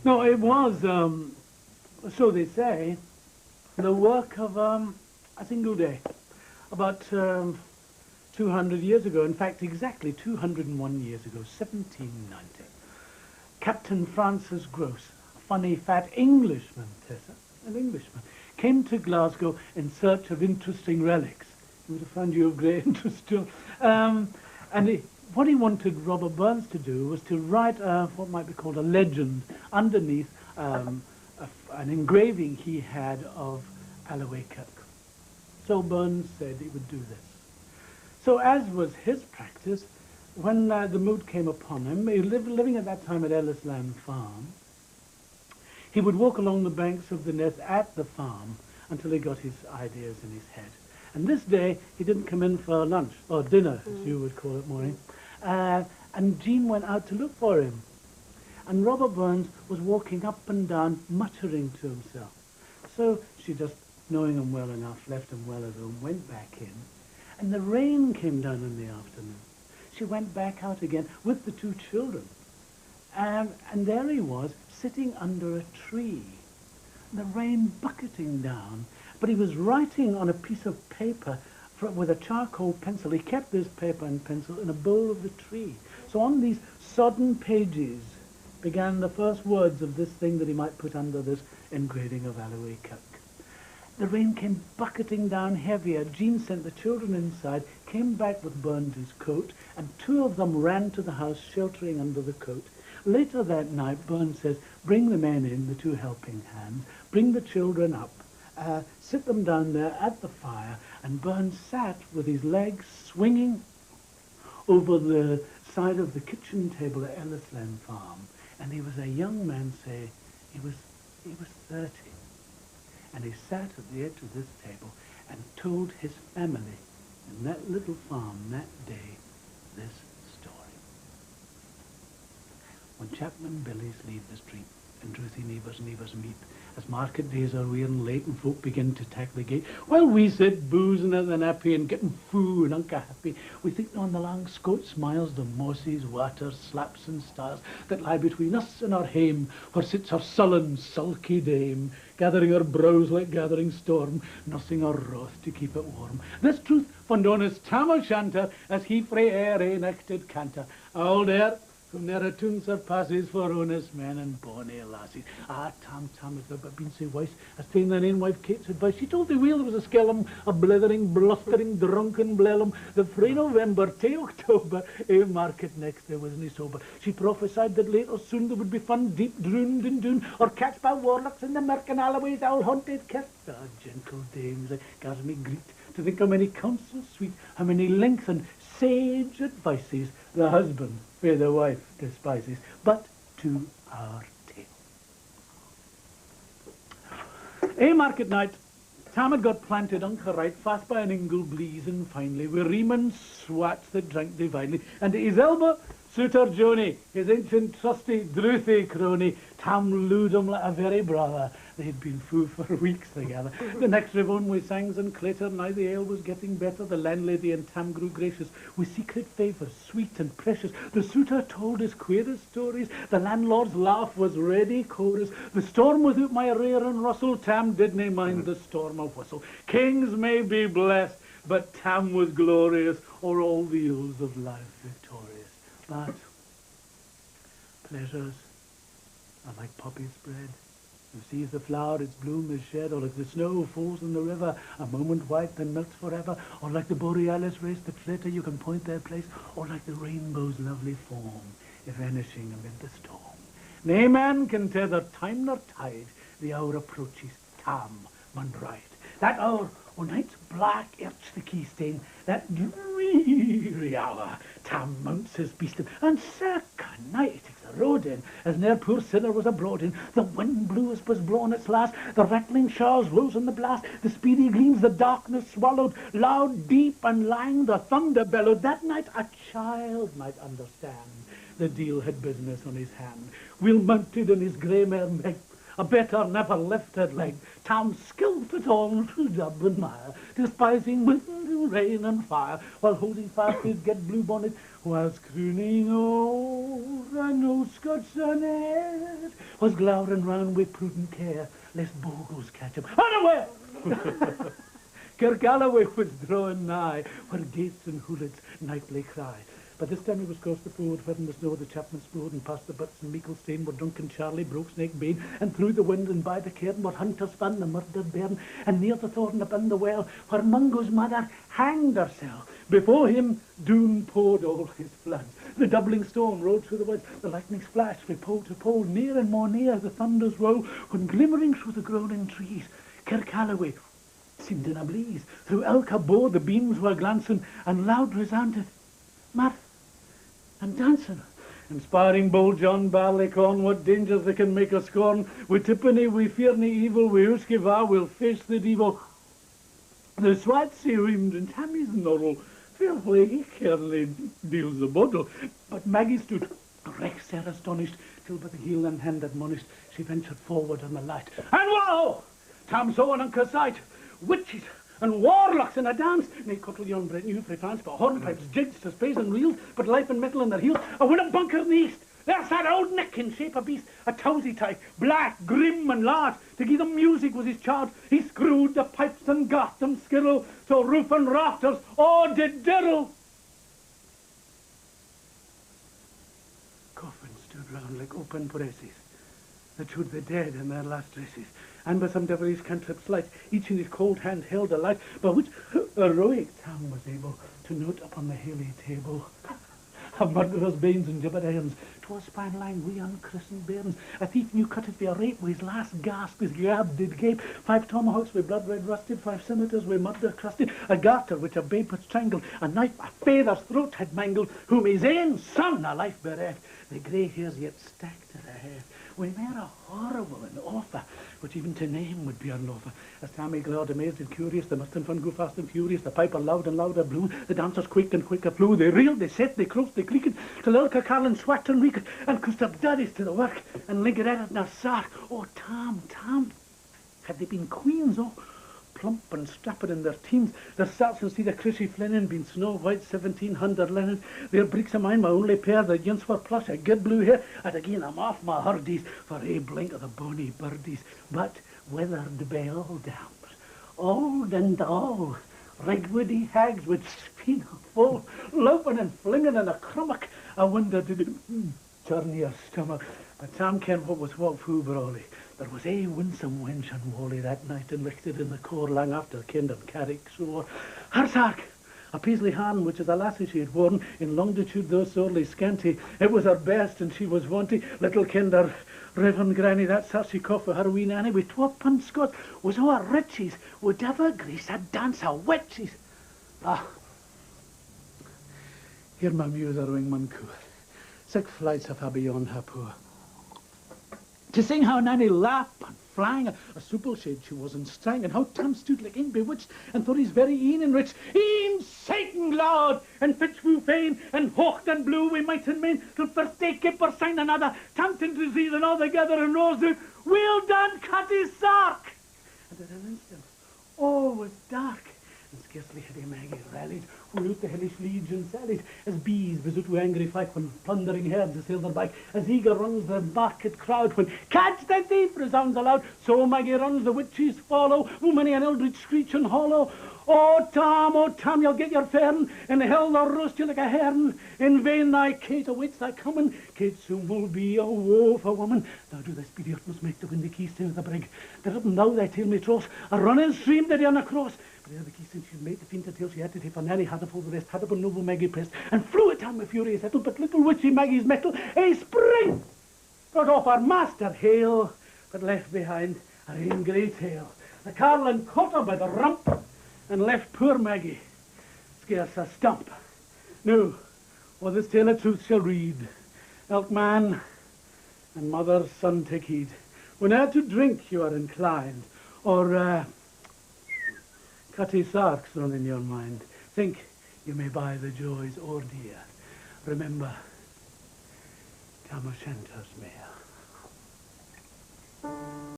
No, it was, so they say, the work of a single day. About 200 years ago, in fact, exactly 201 years ago, 1790. Captain Francis Gross, a funny, fat Englishman, Tessa, an Englishman, came to Glasgow in search of interesting relics. He would have found you of great interest too. What he wanted Robert Burns to do was to write what might be called a legend underneath an engraving he had of Alloway Kirk. So Burns said he would do this. So as was his practice, when the mood came upon him, he living at that time at Ellisland Farm, he would walk along the banks of the Ness at the farm until he got his ideas in his head. And this day, he didn't come in for lunch, or dinner, as you would call it, Maureen. And Jean went out to look for him. And Robert Burns was walking up and down, muttering to himself. So she just, knowing him well enough, left him well at home, went back in. And the rain came down in the afternoon. She went back out again with the two children. And there he was, sitting under a tree. The rain bucketing down. But he was writing on a piece of paper with a charcoal pencil. He kept this paper and pencil in a bowl of the tree. So on these sodden pages began the first words of this thing that he might put under this engraving of Alloway Kirk. The rain came bucketing down heavier. Jean sent the children inside, came back with Burns's coat, and two of them ran to the house, sheltering under the coat. Later that night, Burns says, bring the men in, the two helping hands, bring the children up, sit them down there at the fire, and Burns sat with his legs swinging over the side of the kitchen table at Ellisland Farm. And he was a young man, say, he was 30. And he sat at the edge of this table and told his family in that little farm that day this story. When Chapman Billies leave the street and Ruthie neighbours meet, as market days are wearing late and folk begin to tack the gate, while we sit boozing at the nappy and getting foo and unca happy, we think on the lang scout smiles, the mosses, waters, slaps and stars that lie between us and our hame, where sits our sullen, sulky dame, gathering her brows like gathering storm, nursing her wrath to keep it warm. This truth fund honest Tam O Shanter, as he frae air enacted canter, old air, whom ne'er a tune surpasses for honest men and bonny lasses. Ah, Tam, if thou but been so wise as ta'en thine ain wife Kate's advice, she told thee weel there was a skellum, a blithering, blustering, drunken blellum, the frae November tae October, market next there was nae sober. She prophesied that late or soon there would be fun deep drooned in Doon, or catched by warlocks in the Merkin Alloway's owl-haunted kirk. Ah, gentle dames, it gars me greet to think how many counsels sweet, how many lengthened sage advices the husband where the wife despises. But to our tale. A market night, Tam had got planted unca right fast by an ingle bleezing finely, with reeman swats that drank divinely, and at his elbow Suitor Joni, his ancient trusty Druthie crony. Tam looed him like a very brother. They'd been fou for weeks together. The next revon we sangs and clatter, now the ale was getting better. The landlady and Tam grew gracious, with secret favours, sweet and precious. The suitor told his queerest stories, the landlord's laugh was ready chorus. The storm without my rear and rustle, Tam did nae mind the storm of whistle. Kings may be blessed, but Tam was glorious, o'er all the ills of life victorious. But pleasures are like poppy spread. You sees the flower, its bloom is shed, or like the snow falls in the river, a moment white, then melts forever, or like the borealis race that flitter, you can point their place, or like the rainbow's lovely form, vanishing amid the storm. Nae man can tether time nor tide, the hour approaches, Tam mun ride. That hour, o' night's black irch the keystane, that dreary hour, Tam mounts his beast and circa night he takes the road in, as ne'er poor sinner was abroad in. The wind blew as was blown its last, the rattling showers rose in the blast, the speedy gleams the darkness swallowed, loud, deep, and lang the thunder bellowed. That night a child might understand the deal had business on his hand. Wheel mounted on his grey mare Meg, a better never lifted leg. Tam skelped on through dub and mire, despising wind and rain and fire, while holding fast his get blue bonnet, was crooning o'er an old Scotch sonnet, was glowering round with prudent care, lest bogles catch him unaware. Kirkgalloway was drawing nigh, where gates and hoolits nightly cry. By this time he was across the ford, where in the snow the chapman's road, and past the butts and Meeklestane, where drunken Charlie broke Snake Bane, and through the wind and by the cairn, where hunters found the murdered bairn, and near the thorn upon the well, where Mungo's mother hanged herself. Before him Doon poured all his floods. The doubling storm rode through the woods, the lightnings flashed from pole to pole, near and more near the thunders roll, when glimmering through the groaning trees, Kirkgalloway seemed in a blaze. Through ilka bow the beams were glancing, and loud resounded mirth and dancing. Inspiring bold John Barleycorn, what dangers they can make us scorn. We tippenny, we fear nae evil, we Uskiva, we'll face the devil. The swatsy reamed and Tammy's noddle, fearfully he carefully deals the bottle. But Maggie stood, wrecked and astonished, till by the heel and hand admonished, she ventured forward on the light. And whoa! Tam saw an unca sight, witches and warlocks in a dance. Nae cotillion bred new frae France, but hornpipes, jigs to space and reels, but life and metal in their heels. A winnow bunker in the east. There sat old Nick in shape of beast, a towsy type, black, grim and large. To give them music was his charge. He screwed the pipes and got them skittle, so roof and rafters all did diddle. Coffins stood round like open presses, that showed the dead in their last dresses, and by some devilish cantrip slight, each in his cold hand held a light, by which heroic Tam was able to note upon the hilly table of murderers' banes and gibbered irons, 'twas spine lying wee unchristened bairns. A thief new cut it for a rape, with his last gasp his gab did gape. 5 tomahawks with blood red rusted, 5 scimitars with murder crusted, a garter which a babe had strangled, a knife a father's throat had mangled, whom his ain son a life bereft. The grey hairs yet stacked at her head, we made a horrible and awful, which even to name would be unlawful. As Tammy glared, amazed and curious, the mustang fun grew fast and furious, the piper loud and louder blew, the dancers quick and quicker flew, they reeled, they set, they crossed, they creaked, till ilka Carlin swat and reeked, and could stop daddies to the work, and lingered at it in a sark. Oh, Tam, Tam, had they been queens, oh, plump and strapping in their teens, their sarts and see the crishy flinin, been snow white 1700 linen, their breeks of mine, my only pair, the yints were plush, a good blue hair, and again I'm off my hurdies, for a blink of the bonny birdies, but withered by all damps, old and all, rigwoody hags with spina full, louping and flinging in a crummock, I wonder did it turn your stomach. But Tam ken what was what foo brawly. There was a winsome wench on Whalley that night, and lichted in the core lang after kind of Carrick sore. Her sark, a Paisley hand which as a lassie she had worn, in longitude though sorely scanty, it was her best and she was wanty. Little kinder, Reverend Granny, that sassy cough for her wee nanny, with 12 pund Scots, was all her riches, would ever grace a dance of witches. Ah, here my muse her wingman cool, 6 flights of her beyond her poor. To sing how Nanny laughed and flang, a supple shade she was and strang, and how Tam stood like een bewitched, and thought he's very een and rich. Een Satan loud, and fitch flew fain, and hocht and blew we might and main, till first day kipper sign another, Tamtin to see them all together and rose to, well done, Cutty Sark! And at an instant, all was dark, and scarcely had Maggie rallied, who out the hellish legion sallied, as bees besoot with angry flight, when plundering herds assail their bike, as eager runs the market crowd, when catch the thief resounds aloud, so Maggie runs, the witches follow, who many an eldritch screech and hollow. Oh Tam, you'll get your fern, in hell they'll roast you like a hern. In vain thy Kate awaits thy coming, Kate soon will be a woeful woman. Now do thy speedy utmost make to win the keys to the brig. There up and now thy tail may tross, a running stream they run across. But ere the keys since she'd made the fiend till she had to take for Nanny, had upon the rest, had upon noble Maggie pressed, and flew at Tam with furious ettle, but little witchy Maggie's mettle, a spring, brought off our master hale, but left behind her ain grey tail. The Carlin caught her by the rump, and left poor Maggie scarce a stump. Now, what this tale of truth shall read, elk man and mother's son take heed. Whene'er to drink you are inclined, or Cutty Sarks run in your mind, think you may buy the joys or dear. Remember, Tam O Shanter's mare.